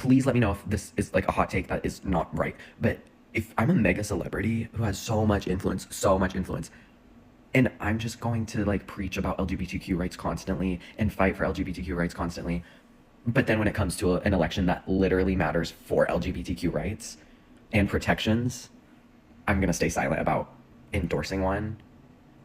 please let me know if this is like a hot take that is not right. But if I'm a mega celebrity who has so much influence, and I'm just going to like preach about LGBTQ rights constantly and fight for LGBTQ rights constantly, but then when it comes to an election that literally matters for LGBTQ rights and protections, I'm gonna stay silent about endorsing one.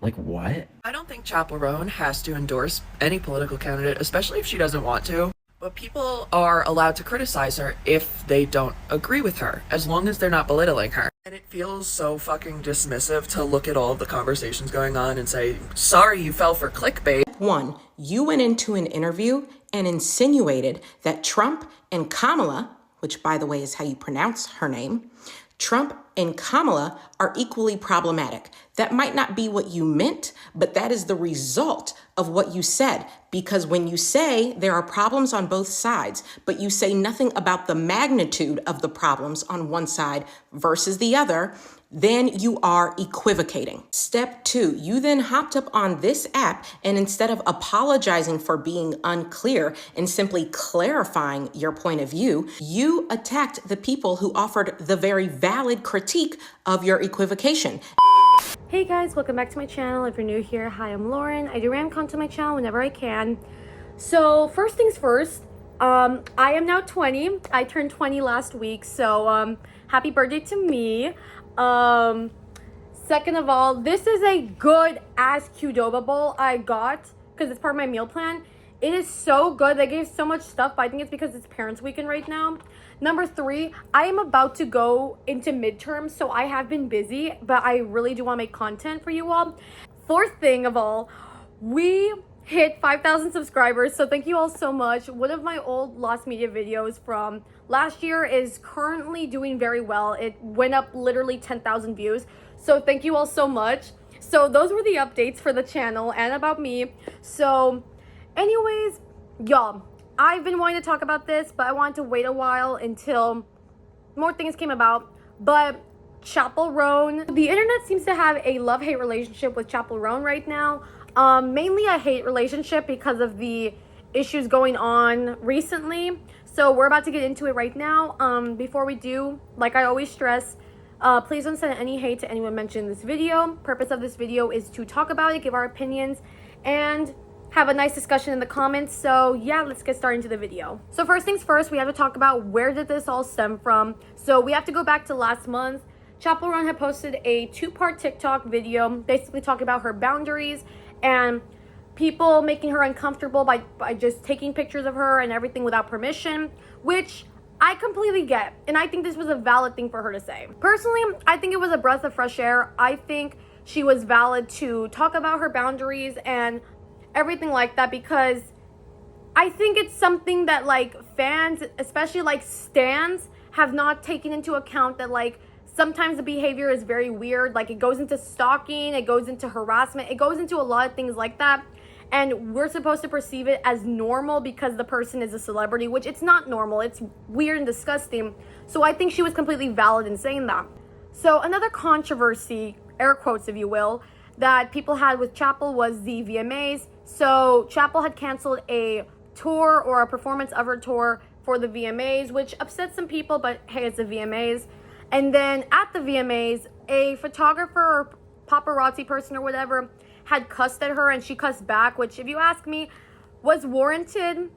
Like, what? I don't think Chappell Roan has to endorse any political candidate, especially if she doesn't want to. But people are allowed to criticize her if they don't agree with her, as long as they're not belittling her. And it feels so fucking dismissive to look at all of the conversations going on and say, sorry you fell for clickbait. One, you went into an interview and insinuated that Trump and Camila, which by the way is how you pronounce her name, Trump and Camila are equally problematic. That might not be what you meant, but that is the result of what you said. Because when you say there are problems on both sides, but you say nothing about the magnitude of the problems on one side versus the other, then you are equivocating. Step 2, you then hopped up on this app and instead of apologizing for being unclear and simply clarifying your point of view, you attacked the people who offered the very valid critique of your equivocation. Hey guys, welcome back to my channel. If you're new here, hi, I'm Lauren. I do random content on my channel whenever I can. So first things first, I am now 20. I turned 20 last week, so happy birthday to me. Second of all, this is a good ass Qdoba bowl I got because it's part of my meal plan. It is so good. They gave so much stuff, but I think it's because it's Parents Weekend right now. Number 3, I am about to go into midterms, so I have been busy, but I really do want to make content for you all. Fourth thing of all, we hit 5,000 subscribers, so thank you all so much. One of my old Lost Media videos from last year is currently doing very well. It went up literally 10,000 views, so thank you all so much. So those were the updates for the channel and about me. So anyways, y'all, I've been wanting to talk about this, but I wanted to wait a while until more things came about. But Chappell Roan, the internet seems to have a love-hate relationship with Chappell Roan right now. Mainly a hate relationship because of the issues going on recently. So we're about to get into it right now. Before we do, like I always stress, please don't send any hate to anyone mentioned in this video. Purpose of this video is to talk about it, give our opinions, and have a nice discussion in the comments. So yeah, let's get started into the video. So first things first, we have to talk about where did this all stem from. So we have to go back to last month. Chappell Roan had posted a 2-part TikTok video basically talking about her boundaries and people making her uncomfortable by just taking pictures of her and everything without permission, which I completely get. And I think this was a valid thing for her to say. Personally, I think it was a breath of fresh air. I think she was valid to talk about her boundaries and everything like that, because I think it's something that like fans, especially like stans, have not taken into account, that like sometimes the behavior is very weird. Like it goes into stalking, it goes into harassment, it goes into a lot of things like that, and we're supposed to perceive it as normal because the person is a celebrity, which it's not normal. It's weird and disgusting. So I think she was completely valid in saying that. So another controversy, air quotes if you will, that people had with Chappell was the VMAs. So Chappell had canceled a tour or a performance of her tour for the VMAs, which upset some people, but hey, it's the VMAs. And then at the VMAs, a photographer or paparazzi person or whatever had cussed at her, and she cussed back, which if you ask me, was warranted.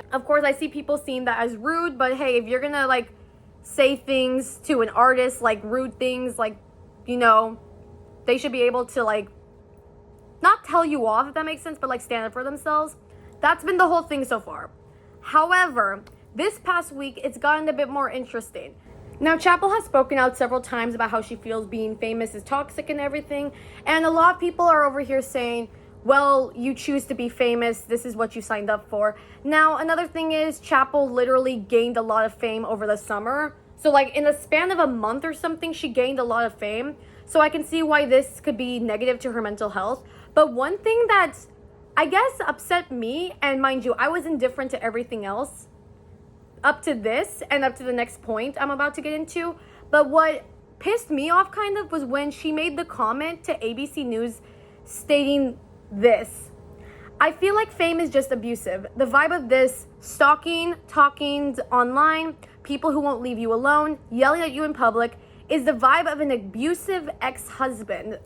Of course, I see people seeing that as rude, but hey, if you're gonna like say things to an artist, like rude things, like, you know, they should be able to like not tell you off, if that makes sense, but like stand up for themselves. That's been the whole thing so far. However, this past week, it's gotten a bit more interesting. Now, Chappell has spoken out several times about how she feels being famous is toxic and everything, and a lot of people are over here saying, well, you choose to be famous, this is what you signed up for. Now, another thing is Chappell literally gained a lot of fame over the summer. So like in the span of a month or something, she gained a lot of fame. So I can see why this could be negative to her mental health. But one thing that I guess upset me, and mind you, I was indifferent to everything else up to this and up to the next point I'm about to get into. But what pissed me off kind of was when she made the comment to ABC News stating this: I feel like fame is just abusive. The vibe of this stalking, talkings online, people who won't leave you alone, yelling at you in public, is the vibe of an abusive ex-husband.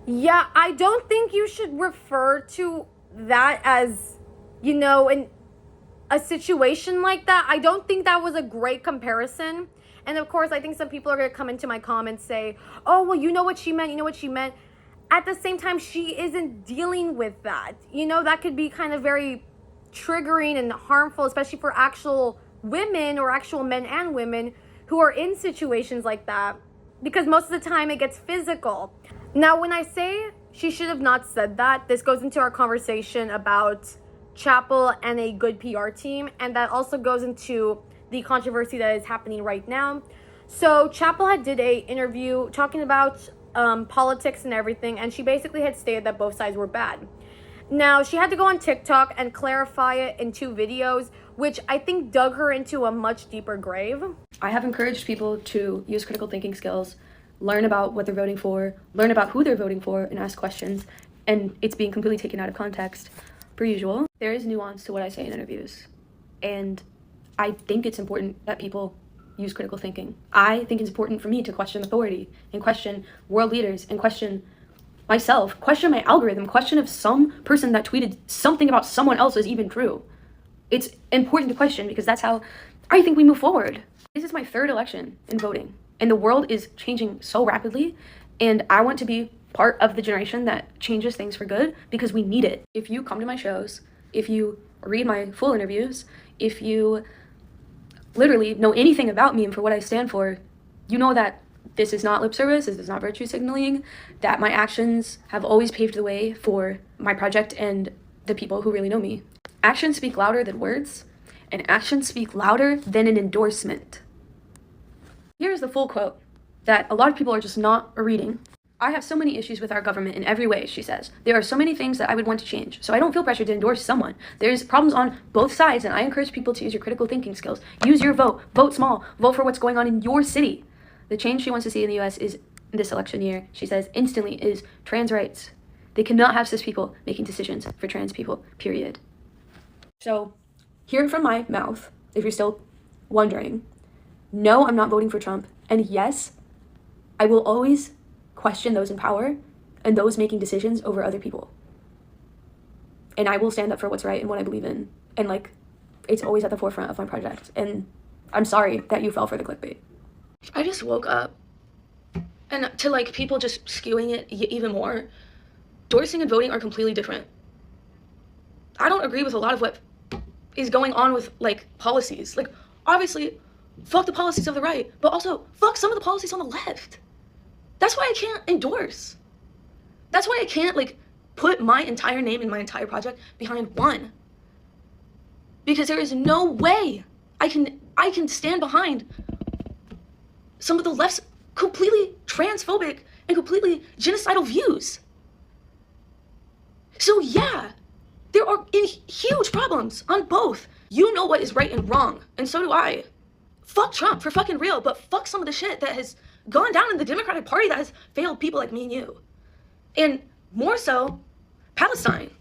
Yeah, I don't think you should refer to that as, you know, a situation like that. I don't think that was a great comparison. And of course, I think some people are going to come into my comments say, oh, well, you know what she meant. You know what she meant. At the same time, she isn't dealing with that. You know, that could be kind of very triggering and harmful, especially for actual women or actual men and women who are in situations like that, because most of the time it gets physical. Now, when I say she should have not said that, this goes into our conversation about Chappell and a good PR team, and that also goes into the controversy that is happening right now. So Chappell had did a interview talking about politics and everything, and she basically had stated that both sides were bad. Now, she had to go on TikTok and clarify it in 2 videos, which I think dug her into a much deeper grave. I have encouraged people to use critical thinking skills, learn about what they're voting for, learn about who they're voting for, and ask questions, and it's being completely taken out of context, per usual. There is nuance to what I say in interviews, and I think it's important that people use critical thinking. I think it's important for me to question authority, and question world leaders, and question myself, question my algorithm, question if some person that tweeted something about someone else is even true. It's important to question, because that's how I think we move forward. This is my 3rd election in voting, and the world is changing so rapidly, and I want to be part of the generation that changes things for good, because we need it. If you come to my shows, if you read my full interviews, if you literally know anything about me and for what I stand for, you know that this is not lip service, this is not virtue signaling, that my actions have always paved the way for my project and the people who really know me. Actions speak louder than words, and actions speak louder than an endorsement. Here's the full quote that a lot of people are just not reading. I have so many issues with our government in every way, she says. There are so many things that I would want to change, so I don't feel pressured to endorse someone. There's problems on both sides, and I encourage people to use your critical thinking skills. Use your vote. Vote small. Vote for what's going on in your city. The change she wants to see in the U.S. is, in this election year, she says, instantly, is trans rights. They cannot have cis people making decisions for trans people, period. So, hear it from my mouth, if you're still wondering. No, I'm not voting for Trump. And yes, I will always question those in power and those making decisions over other people. And I will stand up for what's right and what I believe in. And, like, it's always at the forefront of my project. And I'm sorry that you fell for the clickbait. I just woke up, and to, like, people just skewing it even more, endorsing and voting are completely different. I don't agree with a lot of what is going on with, like, policies. Like, obviously, fuck the policies of the right, but also fuck some of the policies on the left. That's why I can't endorse. That's why I can't, like, put my entire name and my entire project behind one. Because there is no way I can stand behind some of the left's completely transphobic and completely genocidal views. So yeah, there are huge problems on both. You know what is right and wrong, and so do I. Fuck Trump for fucking real, but fuck some of the shit that has gone down in the Democratic Party that has failed people like me and you. And more so, Palestine.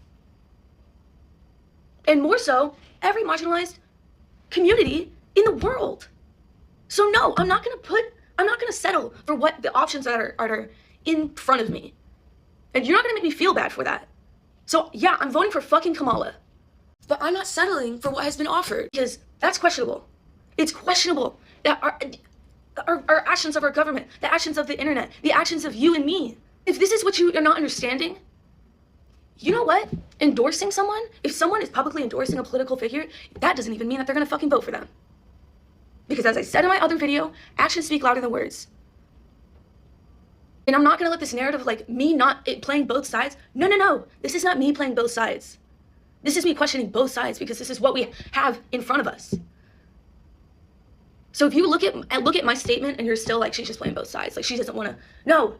And more so, every marginalized community in the world. So no, I'm not gonna settle for what the options that are in front of me. And you're not gonna make me feel bad for that. So yeah, I'm voting for fucking Camila. But I'm not settling for what has been offered, because that's questionable. It's questionable that our actions of our government, the actions of the internet, the actions of you and me. If this is what you are not understanding, you know what? Endorsing someone, if someone is publicly endorsing a political figure, that doesn't even mean that they're gonna fucking vote for them. Because as I said in my other video, actions speak louder than words. And I'm not gonna let this narrative of, like, me not playing both sides. No. This is not me playing both sides. This is me questioning both sides, because this is what we have in front of us. So if you look at my statement and you're still like, she's just playing both sides, like she doesn't want to, no,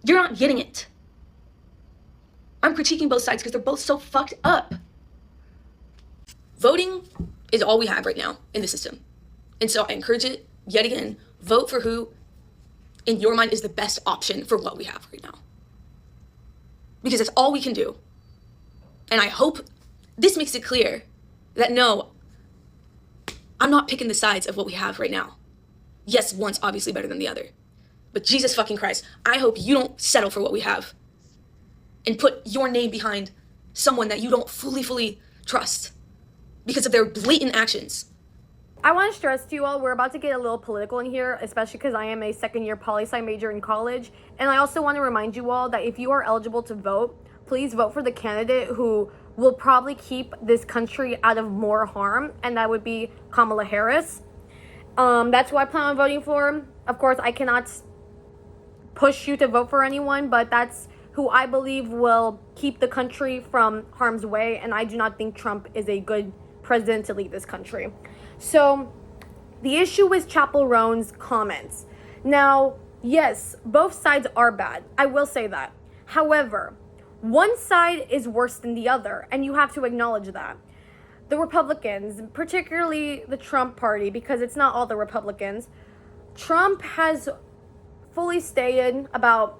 you're not getting it. I'm critiquing both sides because they're both so fucked up. Voting is all we have right now in the system. And so I encourage it, yet again, vote for who in your mind is the best option for what we have right now. Because that's all we can do. And I hope this makes it clear that no, I'm not picking the sides of what we have right now. Yes, one's obviously better than the other. But Jesus fucking Christ, I hope you don't settle for what we have and put your name behind someone that you don't fully trust because of their blatant actions. I want to stress to you all, we're about to get a little political in here, especially because I am a second-year poli-sci major in college. And I also want to remind you all that if you are eligible to vote, please vote for the candidate who will probably keep this country out of more harm, and that would be Kamala Harris. That's who I plan on voting for. Of course, I cannot push you to vote for anyone, but that's who I believe will keep the country from harm's way, and I do not think Trump is a good president to lead this country. So, the issue with Chappell Roan's comments. Now, yes, both sides are bad. I will say that. However, one side is worse than the other, and you have to acknowledge that. The Republicans, particularly the Trump party, because it's not all the Republicans, Trump has fully stated about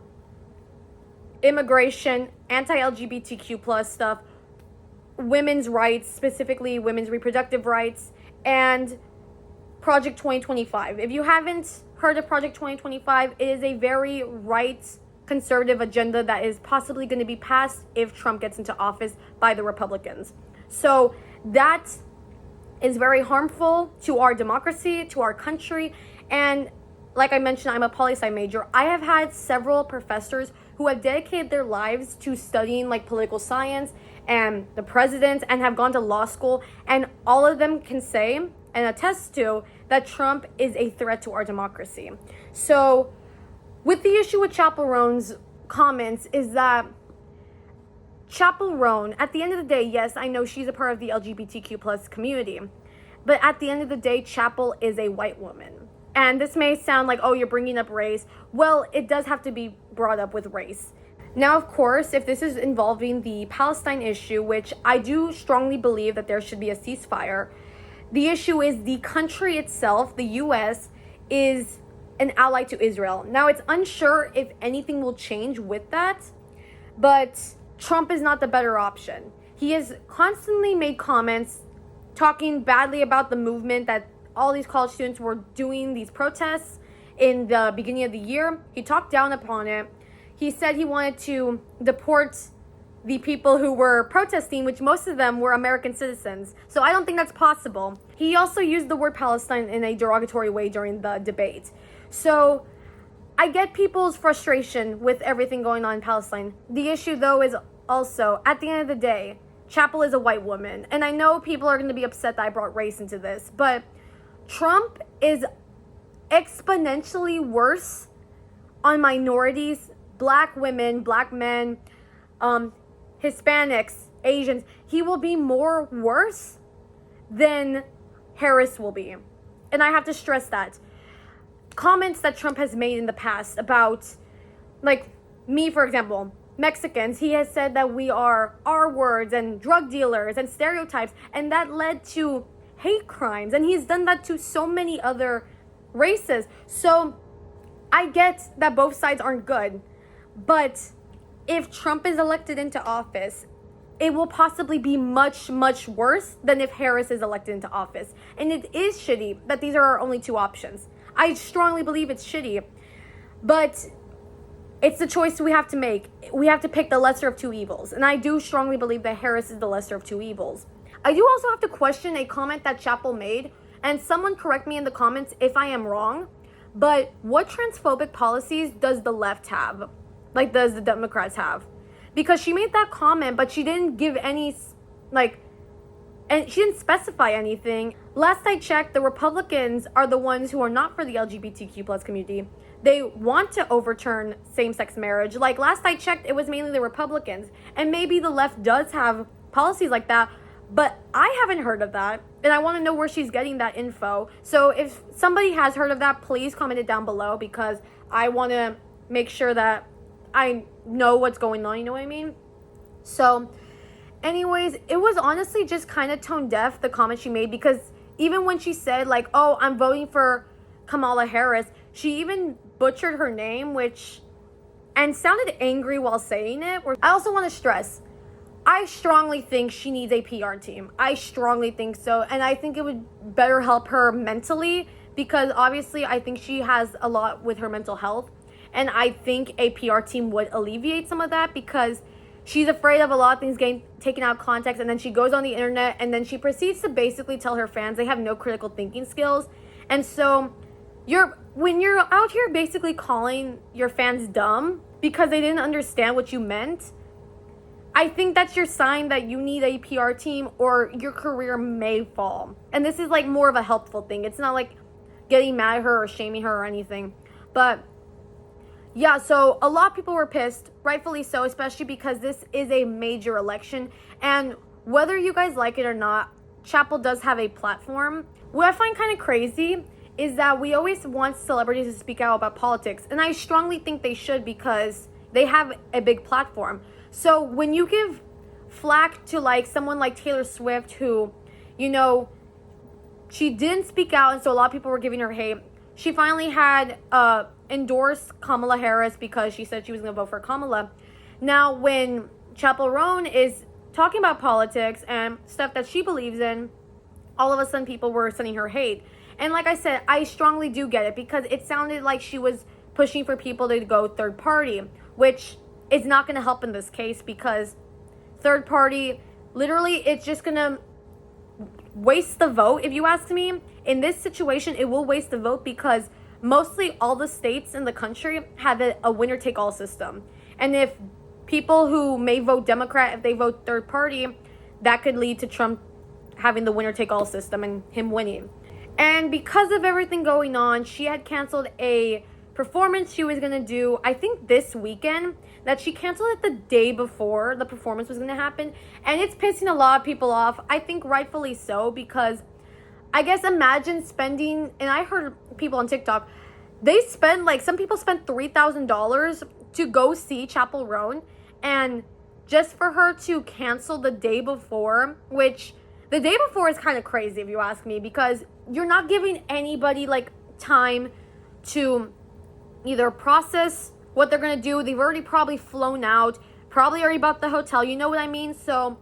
immigration, anti-LGBTQ plus stuff, women's rights, specifically women's reproductive rights, and Project 2025. If you haven't heard of Project 2025, it is a very conservative agenda that is possibly going to be passed if Trump gets into office by the Republicans. So that is very harmful to our democracy, to our country. And like I mentioned, I'm a poli-sci major. I have had several professors who have dedicated their lives to studying like political science and the president and have gone to law school. And all of them can say and attest to that Trump is a threat to our democracy. So with the issue with Chappell Roan's comments is that Chappell Roan, at the end of the day, yes, I know she's a part of the LGBTQ plus community, but at the end of the day, Chappell is a white woman. And this may sound like, oh, you're bringing up race. Well, it does have to be brought up with race. Now, of course, if this is involving the Palestine issue, which I do strongly believe that there should be a ceasefire, the issue is the country itself, the U.S., is an ally to Israel. Now, it's unsure if anything will change with that, but Trump is not the better option. He has constantly made comments talking badly about the movement that all these college students were doing, these protests in the beginning of the year. He talked down upon it. He said he wanted to deport the people who were protesting, which most of them were American citizens. So I don't think that's possible. He also used the word Palestine in a derogatory way during the debate. So I get people's frustration with everything going on in Palestine. The issue, though, is also, at the end of the day, Chappell is a white woman. And I know people are going to be upset that I brought race into this, but Trump is exponentially worse on minorities, black women, black men, Hispanics, Asians. He will be more worse than Harris will be. And I have to stress that. Comments that Trump has made in the past about, like me, for example, Mexicans, he has said that we are R-words and drug dealers and stereotypes, and that led to hate crimes. And he's done that to so many other races. So I get that both sides aren't good, but if Trump is elected into office, it will possibly be much, much worse than if Harris is elected into office. And it is shitty that these are our only two options. I strongly believe it's shitty, but it's the choice we have to make. We have to pick the lesser of two evils. And I do strongly believe that Harris is the lesser of two evils. I do also have to question a comment that Chappell made, and someone correct me in the comments if I am wrong, but what transphobic policies does the left have? Like, does the Democrats have? Because she made that comment, but she didn't give any, and she didn't specify anything. Last I checked, the Republicans are the ones who are not for the LGBTQ plus community. They want to overturn same-sex marriage. Like, last I checked, it was mainly the Republicans. And maybe the left does have policies like that, But I haven't heard of that, and I want to know where she's getting that info. So if somebody has heard of that, please comment it down below, because I want to make sure that I know what's going on, you know what I mean? So anyways, it was honestly just kind of tone deaf, the comment she made, because even when she said like, oh, I'm voting for Kamala Harris, she even butchered her name, and sounded angry while saying it. I also want to stress, I strongly think she needs a PR team. I strongly think so. And I think it would better help her mentally, because obviously I think she has a lot with her mental health. And I think a PR team would alleviate some of that, because she's afraid of a lot of things getting taken out of context. And then she goes on the internet and then she proceeds to basically tell her fans they have no critical thinking skills. And so when you're out here basically calling your fans dumb because they didn't understand what you meant, I think that's your sign that you need a PR team, or your career may fall. And this is like more of a helpful thing. It's not like getting mad at her or shaming her or anything. But yeah, so a lot of people were pissed, rightfully so, especially because this is a major election. And whether you guys like it or not, Chappell does have a platform. What I find kind of crazy is that we always want celebrities to speak out about politics. And I strongly think they should, because they have a big platform. So when you give flack to like someone like Taylor Swift, who, you know, she didn't speak out, and so a lot of people were giving her hate. She finally had endorsed Kamala Harris because she said she was going to vote for Kamala. Now, when Chappell Roan is talking about politics and stuff that she believes in, all of a sudden people were sending her hate. And like I said, I strongly do get it, because it sounded like she was pushing for people to go third party, which is not going to help in this case, because third party, literally, it's just going to waste the vote. If you ask me, in this situation, it will waste the vote, because mostly all the states in the country have a winner-take-all system. And if people who may vote Democrat, if they vote third party, that could lead to Trump having the winner-take-all system and him winning. And because of everything going on, she had canceled a performance she was going to do, I think this weekend, that she canceled it the day before the performance was going to happen. And it's pissing a lot of people off. I think rightfully so, because I guess imagine spending, and I heard people on TikTok, they spend like, some people spent $3,000 to go see Chappell Roan, and just for her to cancel the day before, which the day before is kind of crazy if you ask me, because you're not giving anybody like time to either process what they're going to do. They've already probably flown out, probably already bought the hotel, you know what I mean? So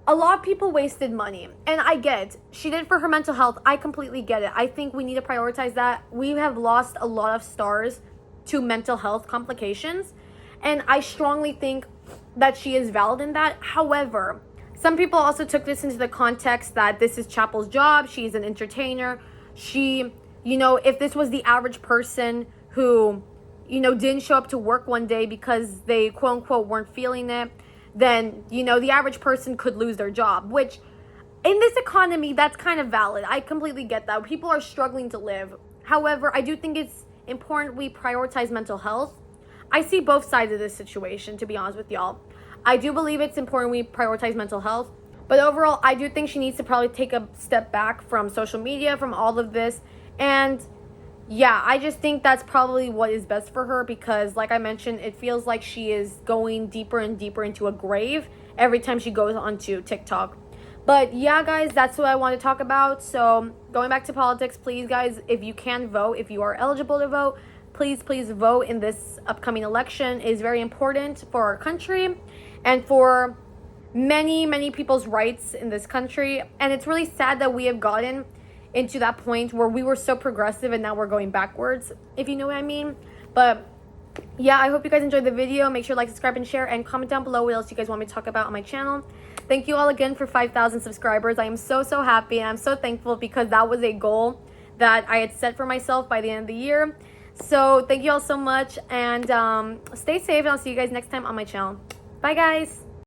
a lot of people wasted money, and I get it. She did it for her mental health. I completely get it. I think we need to prioritize that. We have lost a lot of stars to mental health complications, and I strongly think that she is valid in that. However, some people also took this into the context that this is Chappell's job. She's an entertainer. She, you know, if this was the average person who, you know, didn't show up to work one day because they quote unquote weren't feeling it, then, you know, the average person could lose their job, which in this economy, that's kind of valid. I completely get that. People are struggling to live. However, I do think it's important we prioritize mental health. I see both sides of this situation, to be honest with y'all. I do believe it's important we prioritize mental health, but overall, I do think she needs to probably take a step back from social media, from all of this. And yeah, I just think that's probably what is best for her, because like I mentioned, it feels like she is going deeper and deeper into a grave every time she goes onto TikTok. But yeah, guys, that's what I want to talk about. So going back to politics, please, guys, if you can vote, if you are eligible to vote, please vote in this upcoming election. It is very important for our country and for many people's rights in this country. And it's really sad that we have gotten into that point where we were so progressive and now we're going backwards, if you know what I mean. But yeah, I hope you guys enjoyed the video. Make sure to like, subscribe, and share, and comment down below what else you guys want me to talk about on my channel. Thank you all again for 5,000 subscribers. I am so happy, and I'm so thankful, because that was a goal that I had set for myself by the end of the year. So thank you all so much, and stay safe, and I'll see you guys next time on my channel. Bye, guys.